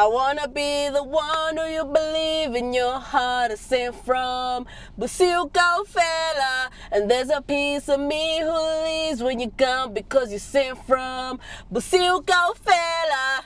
I wanna be the one who you believe in your heart is sent from. But still go fella, and there's a piece of me who leaves when you're gone because you're sent from. But still go fella.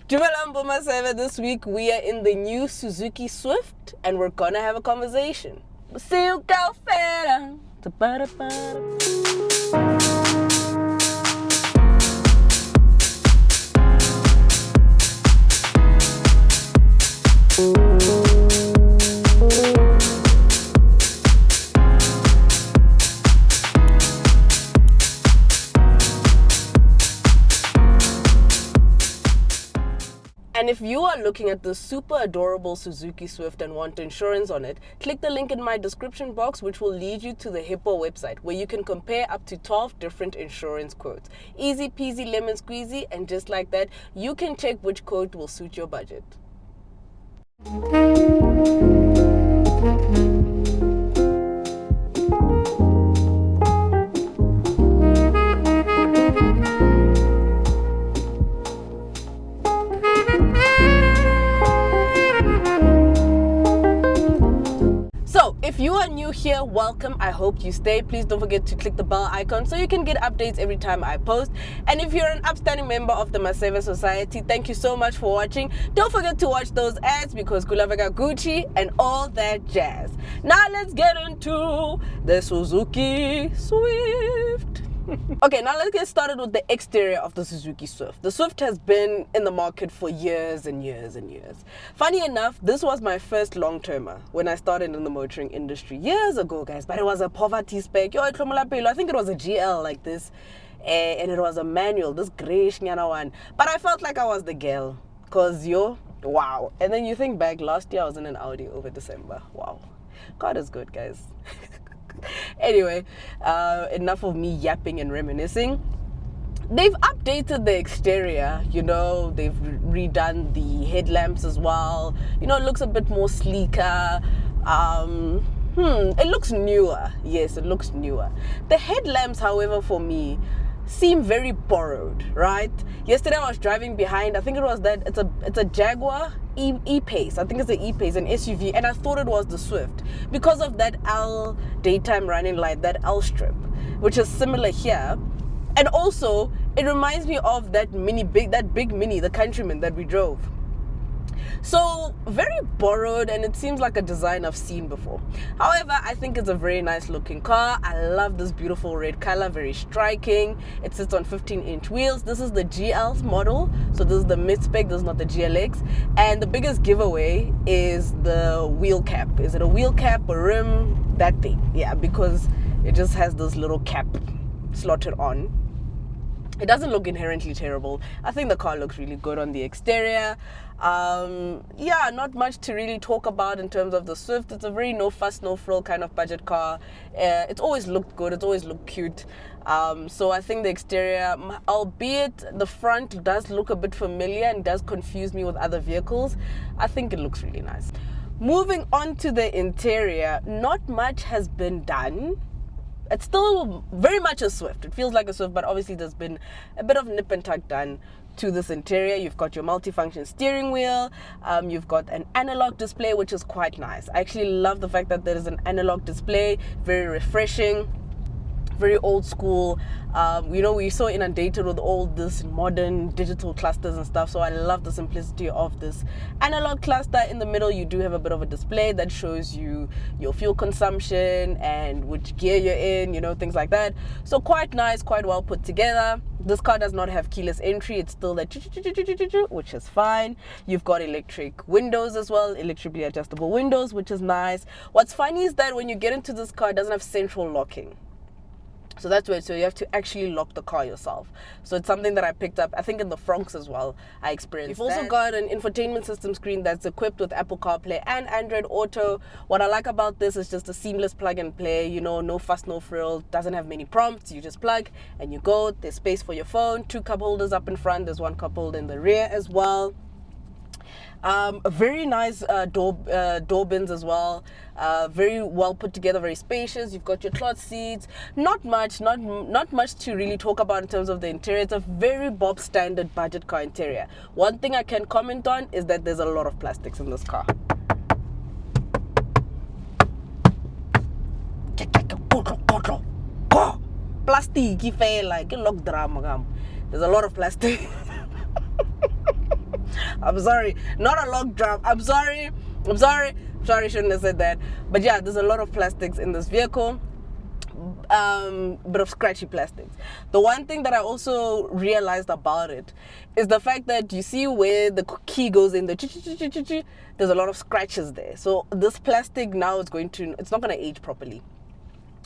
Dumelambo maseve, this week we are in the new Suzuki Swift and we're gonna have a conversation. But still go fella. And if you are looking at this super adorable Suzuki Swift and want insurance on it, click the link in my description box, which will lead you to the Hippo website, where you can compare up to 12 different insurance quotes. Easy peasy lemon squeezy, and just like that, you can check which quote will suit your budget. If you are new here, welcome. I hope you stay. Please don't forget to click the bell icon so you can get updates every time I post. And if you're an upstanding member of the Maseve Society, thank you so much for watching. Don't forget to watch those ads because Kulavega Gucci and all that jazz. Now let's get into the Suzuki Swift. Okay, now let's get started with the exterior of the Suzuki Swift. The Swift has been in the market for years and years and years. Funny enough, this was my first long-termer when I started in the motoring industry years ago, guys. But it was a poverty spec. I think it was a GL like this. And it was a manual, this grayish nyana one. But I felt like I was the girl. Because, wow. And then you think back, last year I was in an Audi over December. Wow. God is good, guys. Anyway, enough of me yapping and reminiscing. They've updated the exterior, they've redone the headlamps as well. It looks a bit more sleeker. It looks newer. Yes, it looks newer. The headlamps, however, for me, seem very borrowed, right? Yesterday I was driving behind, I think it was that, it's a Jaguar E-Pace. I think it's an E-Pace, an SUV, and I thought it was the Swift because of that L daytime running light, that L strip, which is similar here. And also, it reminds me of that big Mini, the Countryman that we drove. So very borrowed, and it seems like a design I've seen before. However, I think it's a very nice looking car. I love this beautiful red color, very striking. It sits on 15-inch wheels. This is the GL model, so this is the mid-spec, this is not the GLX. And the biggest giveaway is the wheel cap. Is it a wheel cap, a rim, that thing? Yeah, because it just has this little cap slotted on. It doesn't look inherently terrible. I think the car looks really good on the exterior. Yeah, not much to really talk about in terms of the Swift. It's a very no fuss, no frill kind of budget car. It's always looked good. It's always looked cute. So I think the exterior, albeit the front does look a bit familiar and does confuse me with other vehicles, I think it looks really nice. Moving on to the interior, not much has been done. It's still very much a Swift. It feels like a Swift, but obviously there's been a bit of nip and tuck done to this interior. You've got your multifunction steering wheel. You've got an analog display, which is quite nice. I actually love the fact that there is an analog display. Very refreshing. Very old school. We're so inundated with all this modern digital clusters and stuff, so I love the simplicity of this analog cluster. In the middle you do have a bit of a display that shows you your fuel consumption and which gear you're in, things like that. So quite nice, quite well put together. This car does not have keyless entry. It's still that which is fine. You've got electric windows as well, electrically adjustable windows, which is nice. What's funny is that when you get into this car, it doesn't have central locking. So that's weird. So you have to actually lock the car yourself. So it's something that I picked up, I think in the Franks as well, I experienced. You've also got an infotainment system screen that's equipped with Apple CarPlay and Android Auto. What I like about this is just a seamless plug and play, no fuss, no frill, doesn't have many prompts. You just plug and you go. There's space for your phone, 2 cup holders up in front. There's 1 cup holder in the rear as well. Very nice door bins as well. Very well put together, very spacious. You've got your cloth seats. Not much to really talk about in terms of the interior. It's a very Bob standard budget car interior. One thing I can comment on is that there's a lot of plastics in this car. Plastic, like lock drama. There's a lot of plastic. I'm sorry, not a log drum. I'm sorry, shouldn't have said that. But yeah, there's a lot of plastics in this vehicle. Bit of scratchy plastics. The one thing that I also realized about it is the fact that you see where the key goes in, there's a lot of scratches there. So this plastic now it's not going to age properly.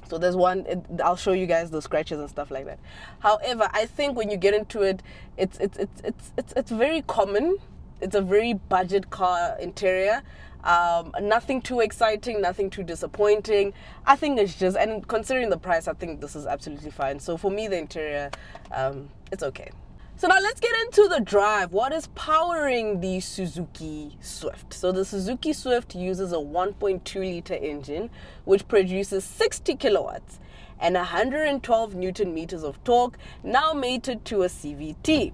So there's one, I'll show you guys the scratches and stuff like that. However, I think when you get into it, it's very common. It's a very budget car interior. Nothing too exciting, nothing too disappointing. I think it's just, and considering the price, I think this is absolutely fine. So for me, the interior, it's okay. So now let's get into the drive. What is powering the Suzuki Swift? So the Suzuki Swift uses a 1.2 liter engine, which produces 60 kilowatts and 112 Newton meters of torque, now mated to a CVT.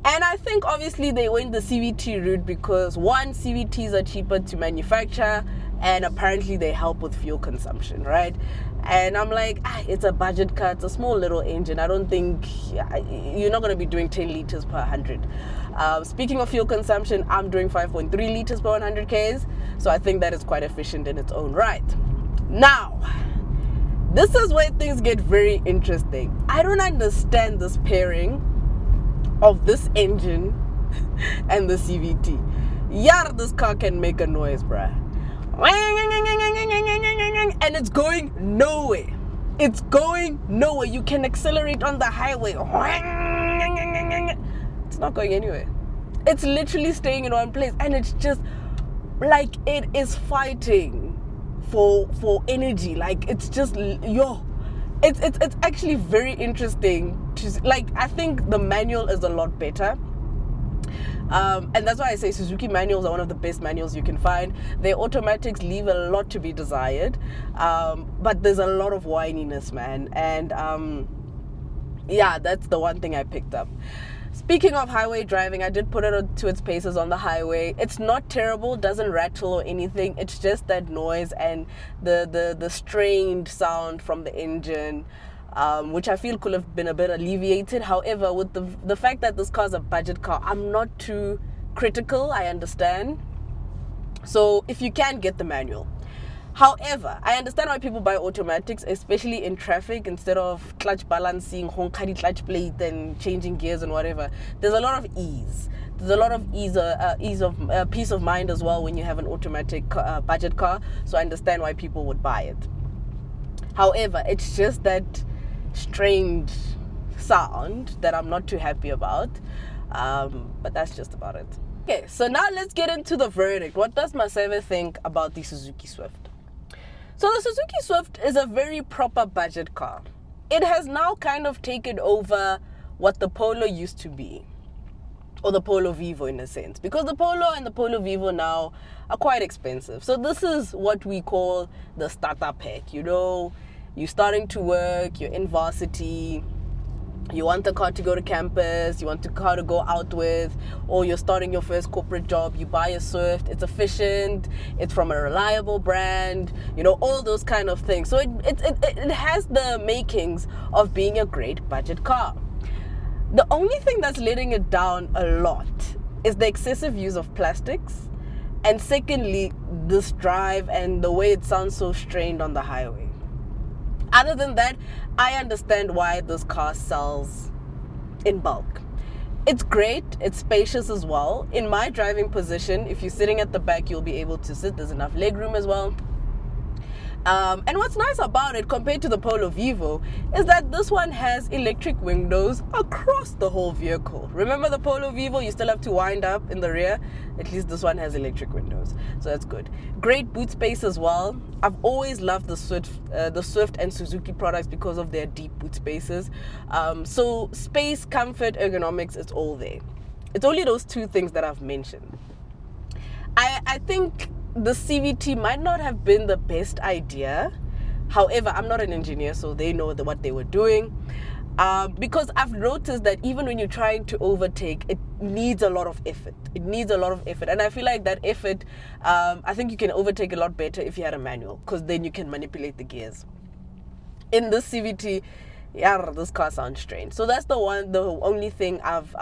And I think obviously they went the CVT route because one, CVTs are cheaper to manufacture, and apparently they help with fuel consumption, right? And I'm like, it's a budget car, it's a small little engine. I don't think you're not going to be doing 10 liters per 100. Speaking of fuel consumption, I'm doing 5.3 liters per 100 Ks, so I think that is quite efficient in its own right. Now, this is where things get very interesting. I don't understand this pairing of this engine and the CVT. Yeah, this car can make a noise, bruh. And it's going nowhere. It's going nowhere. You can accelerate on the highway. It's not going anywhere. It's literally staying in one place, and it's just like it is fighting for energy. Like it's just it's actually very interesting to like. I think the manual is a lot better. And that's why I say Suzuki manuals are one of the best manuals you can find. Their automatics leave a lot to be desired, but there's a lot of whininess, man. And yeah, that's the one thing I picked up. Speaking of highway driving, I did put it to its paces on the highway. It's not terrible, doesn't rattle or anything. It's just that noise and the strained sound from the engine. Which I feel could have been a bit alleviated. However, with the fact that this car is a budget car, I'm not too critical, I understand. So if you can, get the manual. However, I understand why people buy automatics, especially in traffic, instead of clutch balancing, honkari clutch plate and changing gears and whatever. There's a lot of ease. There's a lot of peace of mind as well when you have an automatic budget car. So I understand why people would buy it. However, it's just that strained sound that I'm not too happy about, but that's just about it. Okay, so now let's get into the verdict. What does maseve think about the Suzuki Swift? So the Suzuki Swift is a very proper budget car. It has now kind of taken over what the Polo used to be, or the Polo Vivo in a sense, because the Polo and the Polo Vivo now are quite expensive. So this is what we call the starter pack. You know, you're starting to work, you're in varsity, you want the car to go to campus, you want the car to go out with, or you're starting your first corporate job, you buy a Swift, it's efficient, it's from a reliable brand, you know, all those kind of things. So it has the makings of being a great budget car. The only thing that's letting it down a lot is the excessive use of plastics, and secondly, this drive and the way it sounds so strained on the highway. Other than that, I understand why this car sells in bulk. It's great, it's spacious as well. In my driving position, if you're sitting at the back, you'll be able to sit. There's enough legroom as well. And what's nice about it compared to the Polo Vivo is that this one has electric windows across the whole vehicle. Remember the Polo Vivo, you still have to wind up in the rear. At least this one has electric windows, so that's good. Great boot space as well. I've always loved the Swift and Suzuki products because of their deep boot spaces. So space, comfort, ergonomics, it's all there. It's only those two things that I've mentioned. I think the CVT might not have been the best idea. However, I'm not an engineer, so they know what they were doing. Because I've noticed that even when you're trying to overtake, it needs a lot of effort. It needs a lot of effort. And I feel like that effort, I think you can overtake a lot better if you had a manual, because then you can manipulate the gears. In this CVT, yeah, this car sounds strange. So that's the only thing I've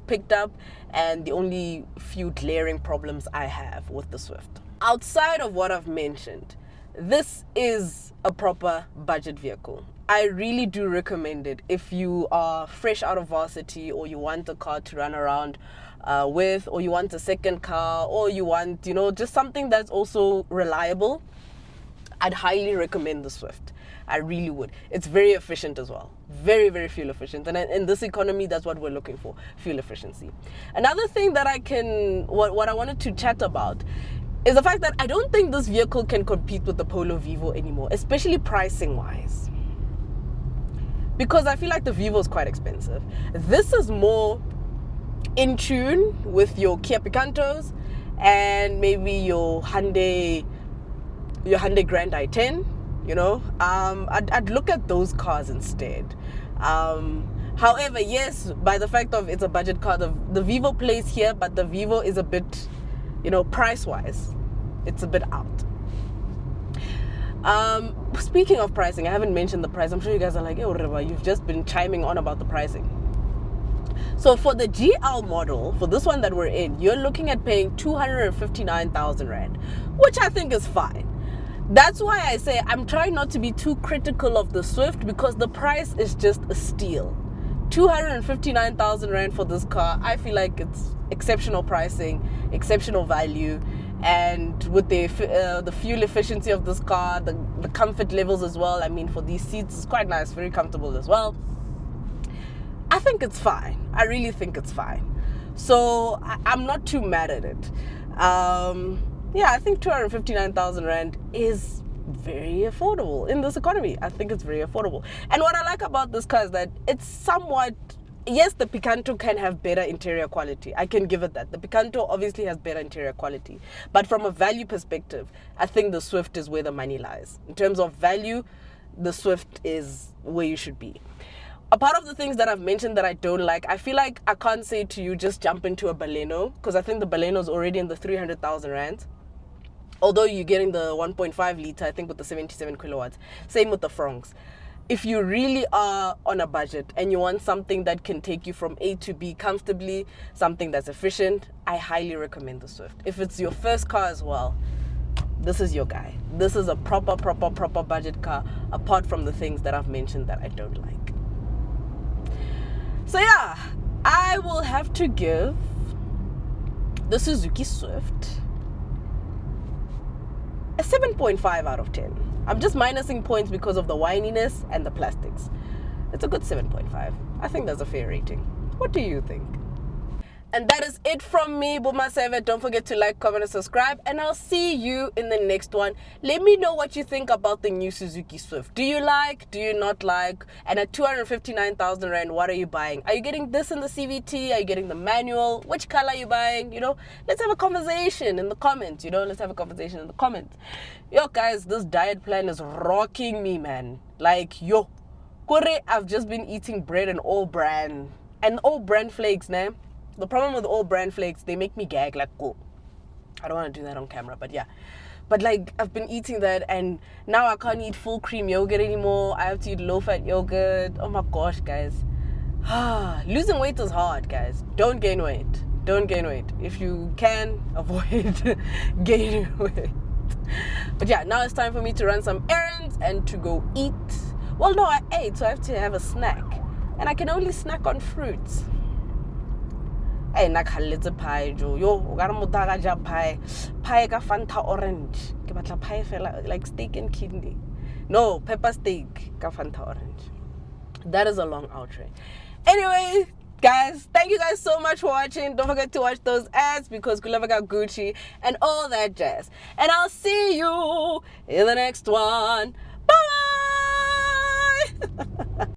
picked up, and the only few glaring problems I have with the Swift. Outside of what I've mentioned, this is a proper budget vehicle. I really do recommend it if you are fresh out of varsity, or you want a car to run around with, or you want a second car, or you want, just something that's also reliable. I'd highly recommend the Swift. I really would. It's very efficient as well. Very, very fuel efficient. And in this economy, that's what we're looking for, fuel efficiency. Another thing that what I wanted to chat about is the fact that I don't think this vehicle can compete with the Polo Vivo anymore, especially pricing wise. Because I feel like the Vivo is quite expensive. This is more in tune with your Kia Picantos and maybe your Hyundai Grand i10. I'd look at those cars instead. However, yes, by the fact of it's a budget car, the Vivo plays here, but the Vivo is a bit, price wise, it's a bit out. Speaking of pricing, I haven't mentioned the price. I'm sure you guys are like, oh, Reba, you've just been chiming on about the pricing. So for the GL model, for this one that we're in, you're looking at paying 259,000 Rand, which I think is fine. That's why I say I'm trying not to be too critical of the Swift, because the price is just a steal. 259,000 Rand for this car, I feel like it's exceptional pricing, exceptional value, and with the fuel efficiency of this car, the comfort levels as well. I mean, for these seats, it's quite nice, very comfortable as well. I think it's fine. I really think it's fine. So I'm not too mad at it. I think 259,000 Rand is very affordable in this economy. I think it's very affordable. And what I like about this car is that it's somewhat, yes, the Picanto can have better interior quality. I can give it that. The Picanto obviously has better interior quality. But from a value perspective, I think the Swift is where the money lies. In terms of value, the Swift is where you should be. A part of the things that I've mentioned that I don't like, I feel like I can't say to you, just jump into a Baleno, because I think the Baleno is already in the 300,000 Rand. Although you're getting the 1.5 liter, I think, with the 77 kilowatts. Same with the Fronks. If you really are on a budget and you want something that can take you from A to B comfortably, something that's efficient, I highly recommend the Swift. If it's your first car as well, this is your guy. This is a proper budget car, apart from the things that I've mentioned that I don't like. So yeah, I will have to give the Suzuki Swift a 7.5 out of 10. I'm just minusing points because of the whininess and the plastics. It's a good 7.5. I think that's a fair rating. What do you think? And that is it from me, maseve. Don't forget to like, comment, and subscribe. And I'll see you in the next one. Let me know what you think about the new Suzuki Swift. Do you like? Do you not like? And at 259,000 Rand, what are you buying? Are you getting this in the CVT? Are you getting the manual? Which color are you buying? Let's have a conversation in the comments. Let's have a conversation in the comments. Yo, guys, this diet plan is rocking me, man. Like, yo, Kore, I've just been eating bread and all brand flakes, man. The problem with all brand flakes, they make me gag like, oh, I don't want to do that on camera, but yeah. But like, I've been eating that, and now I can't eat full cream yogurt anymore. I have to eat low-fat yogurt. Oh my gosh, guys. Losing weight is hard, guys. Don't gain weight. Don't gain weight. If you can, avoid gaining weight. But yeah, now it's time for me to run some errands and to go eat. Well, no, I ate, so I have to have a snack. And I can only snack on fruits. Hey, nakhaletse pie jo. Yo, o ka re motho a ka ja pie. Pie ka Fanta orange. Ke batla pie fela, like steak and kidney. No, pepper steak ka Fanta orange. That is a long outro. Anyway, guys, thank you guys so much for watching. Don't forget to watch those ads because Kulava got Gucci and all that jazz. And I'll see you in the next one. Bye!